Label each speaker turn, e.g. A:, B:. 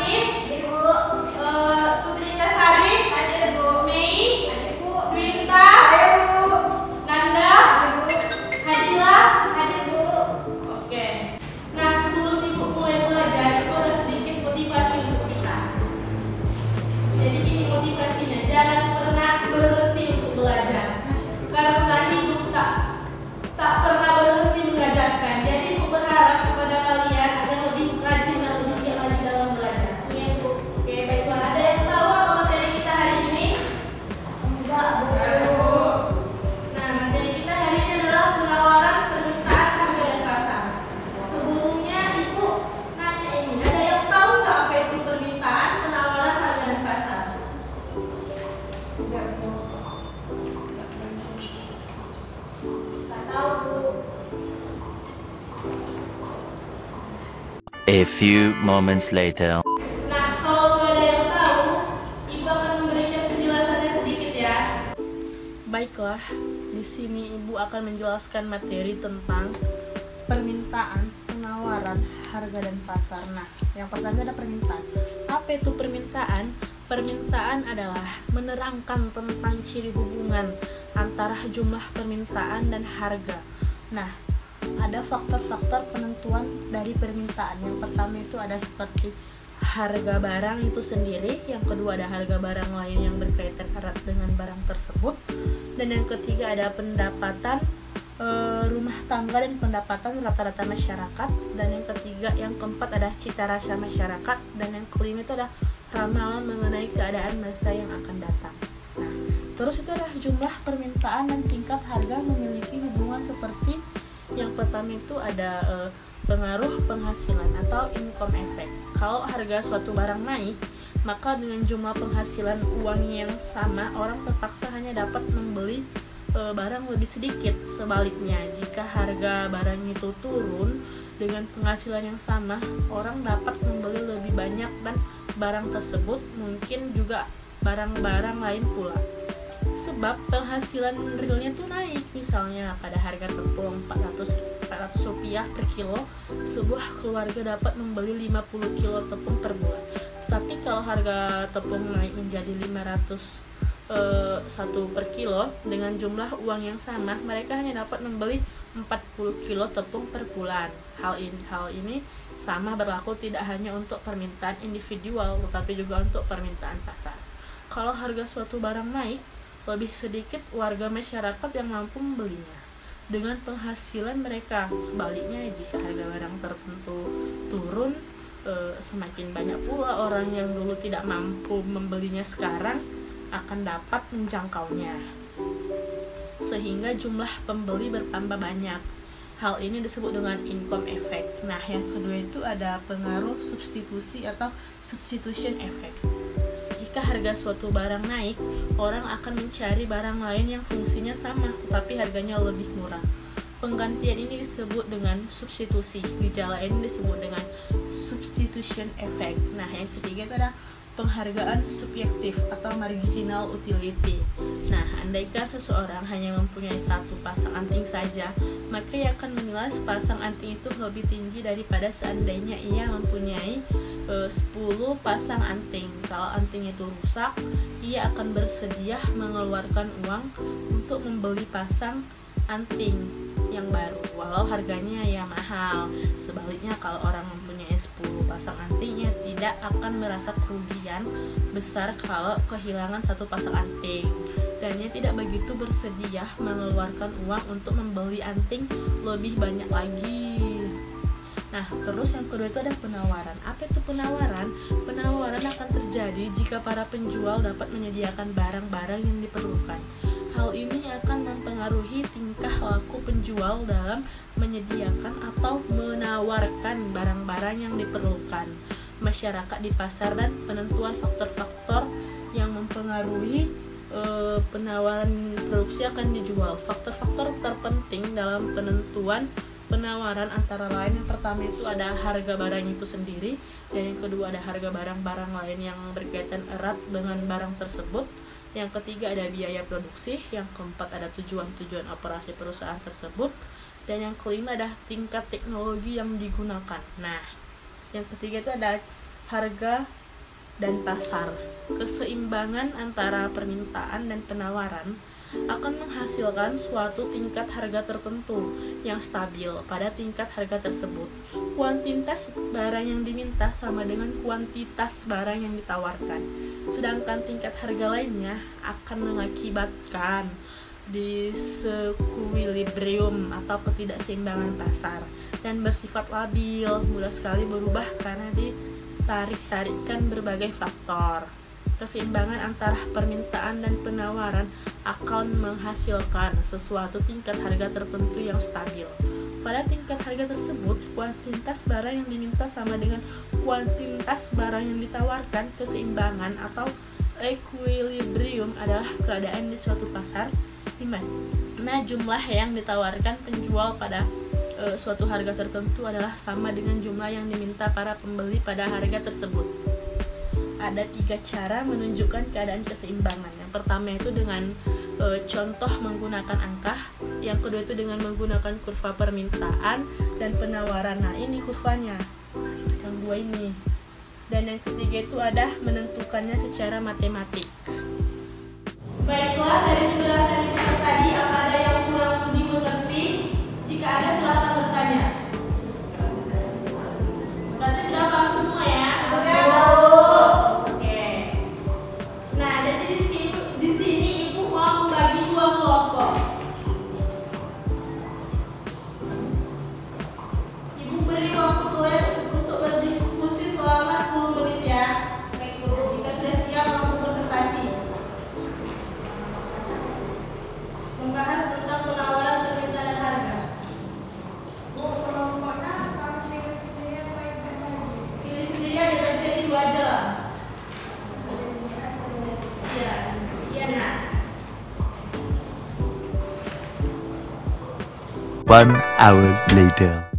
A: Hafiz,
B: Hadir, Bu.
A: Putri Intasari,
B: Hadir, Bu.
A: Mei,
B: Hadir, Bu.
A: Dwinta, Nanda,
B: Hadir, Bu.
A: Hadila.
B: Hadir, Bu.
A: Oke. Nah, sebelum ibu mulai belajar, itu ada sedikit motivasi untuk kita. Jadi gini motivasinya, jangan pernah berhenti untuk belajar. Karena hidup tak pernah berhenti mengajarkan. Jadi ibu berharap kepada kalian agar lebih rajin dan lebih giat lagi dalam belajar.
B: Iya, Bu.
A: Oke, baiklah. Ada yang tahu apa materi kita hari ini?
B: Enggak, Bu.
A: Nah, materi kita hari ini adalah penawaran, permintaan, harga dan pasar. Sebelumnya ibu nanya ini, ada yang tahu nggak apa itu permintaan, penawaran, harga dan pasar?
B: Enggak, Bu. Enggak tahu, Bu.
C: A few moments later.
A: Nah, kalau nggak ada yang tahu, ibu akan memberikan penjelasannya sedikit ya. Baiklah, di sini ibu akan menjelaskan materi tentang permintaan, penawaran, harga dan pasar. Nah, yang pertama ada permintaan. Apa itu permintaan? Permintaan adalah menerangkan tentang ciri hubungan antara jumlah permintaan dan harga. Nah, ada faktor-faktor penentuan dari permintaan. Yang pertama itu ada seperti harga barang itu sendiri, yang kedua ada harga barang lain yang berkaitan erat dengan barang tersebut, dan yang ketiga ada pendapatan rumah tangga dan pendapatan rata-rata masyarakat, dan yang ketiga, yang keempat ada cita rasa masyarakat, dan yang kelima itu ada ramalan mengenai keadaan masa yang akan datang. Nah, terus itu adalah jumlah permintaan dan tingkat harga memiliki hubungan seperti yang pertama itu ada pengaruh penghasilan atau income effect. Kalau harga suatu barang naik, maka dengan jumlah penghasilan uang yang sama, orang terpaksa hanya dapat membeli barang lebih sedikit. Sebaliknya, jika harga barang itu turun dengan penghasilan yang sama, orang dapat membeli lebih banyak dan barang tersebut mungkin juga barang-barang lain pula. Sebab penghasilan realnya tuh naik. Misalnya pada harga tepung 400 rupiah per kilo, sebuah keluarga dapat membeli 50 kilo tepung per bulan. Tapi kalau harga tepung naik menjadi 501 per kilo, dengan jumlah uang yang sama, mereka hanya dapat membeli 40 kilo tepung per bulan. Hal ini sama berlaku tidak hanya untuk permintaan individual, tetapi juga untuk permintaan pasar. Kalau harga suatu barang naik, lebih sedikit warga masyarakat yang mampu membelinya dengan penghasilan mereka. Sebaliknya, jika harga barang tertentu turun, semakin banyak pula orang yang dulu tidak mampu membelinya sekarang akan dapat menjangkaunya, sehingga jumlah pembeli bertambah banyak. Hal ini disebut dengan income effect. Nah, yang kedua itu ada pengaruh substitusi atau substitution effect. Jika harga suatu barang naik, orang akan mencari barang lain yang fungsinya sama, tetapi harganya lebih murah. Penggantian ini disebut dengan substitusi. Gejala ini disebut dengan substitution effect. Nah, yang ketiga itu ada penghargaan subjektif atau marginal utility. Nah, andaikan seseorang hanya mempunyai satu pasang anting saja, maka ia akan menilai sepasang anting itu lebih tinggi daripada seandainya ia mempunyai 10 pasang anting. Kalau anting itu rusak, ia akan bersedia mengeluarkan uang untuk membeli pasang anting yang baru, walau harganya ya mahal. Sebaliknya, kalau orang mempunyai 10 pasang anting, ia tidak akan merasa kerugian besar kalau kehilangan satu pasang anting, dan ia tidak begitu bersedia mengeluarkan uang untuk membeli anting lebih banyak lagi. Nah, terus yang kedua itu ada penawaran. Apa itu penawaran? Penawaran akan terjadi jika para penjual dapat menyediakan barang-barang yang diperlukan. Hal ini akan mempengaruhi tingkah laku penjual dalam menyediakan atau menawarkan barang-barang yang diperlukan masyarakat di pasar, dan penentuan faktor-faktor yang mempengaruhi penawaran produksi akan dijual. Faktor-faktor terpenting dalam penentuan penawaran antara lain, yang pertama itu ada harga barang itu sendiri, dan yang kedua ada harga barang-barang lain yang berkaitan erat dengan barang tersebut, yang ketiga ada biaya produksi, yang keempat ada tujuan-tujuan operasi perusahaan tersebut, dan yang kelima ada tingkat teknologi yang digunakan. Nah, yang ketiga itu ada harga dan pasar. Keseimbangan antara permintaan dan penawaran akan menghasilkan suatu tingkat harga tertentu yang stabil pada tingkat harga tersebut. Kuantitas barang yang diminta sama dengan kuantitas barang yang ditawarkan, sedangkan tingkat harga lainnya akan mengakibatkan disequilibrium atau ketidakseimbangan pasar dan bersifat labil, mudah sekali berubah karena ditarik-tarikan berbagai faktor. Keseimbangan antara permintaan dan penawaran akan menghasilkan sesuatu tingkat harga tertentu yang stabil. Pada tingkat harga tersebut, kuantitas barang yang diminta sama dengan kuantitas barang yang ditawarkan. Keseimbangan atau equilibrium adalah keadaan di suatu pasar di mana jumlah yang ditawarkan penjual pada suatu harga tertentu adalah sama dengan jumlah yang diminta para pembeli pada harga tersebut. Ada 3 cara menunjukkan keadaan keseimbangan. Yang pertama itu dengan contoh menggunakan angka, yang kedua itu dengan menggunakan kurva permintaan dan penawaran. Nah, ini kurvanya, yang 2 ini. Dan yang ketiga itu ada menentukannya secara matematik. Baiklah, dari penjelasan kita tadi, apa ada yang kurang dimengerti? Jika ada, silakan bertanya. Berarti sudah paham semua ya?
B: Sudah, Bu.
A: Oke. Nah, jadi di sini Ibu mau membagi 2 kelompok. Ibu beri waktu kalian untuk berdiskusi selama 10 menit ya.
B: Baik, Bu.
A: Jika sudah siap, langsung presentasi. Membahas tentang penawaran, permintaan dan harga.
B: Bu, kelompoknya kalau pilih sendiri apa yang berbagi?
A: Pilih sendiri aja, tapi jadi 2 aja lah. Iya, iya nah.
C: 1 hour later.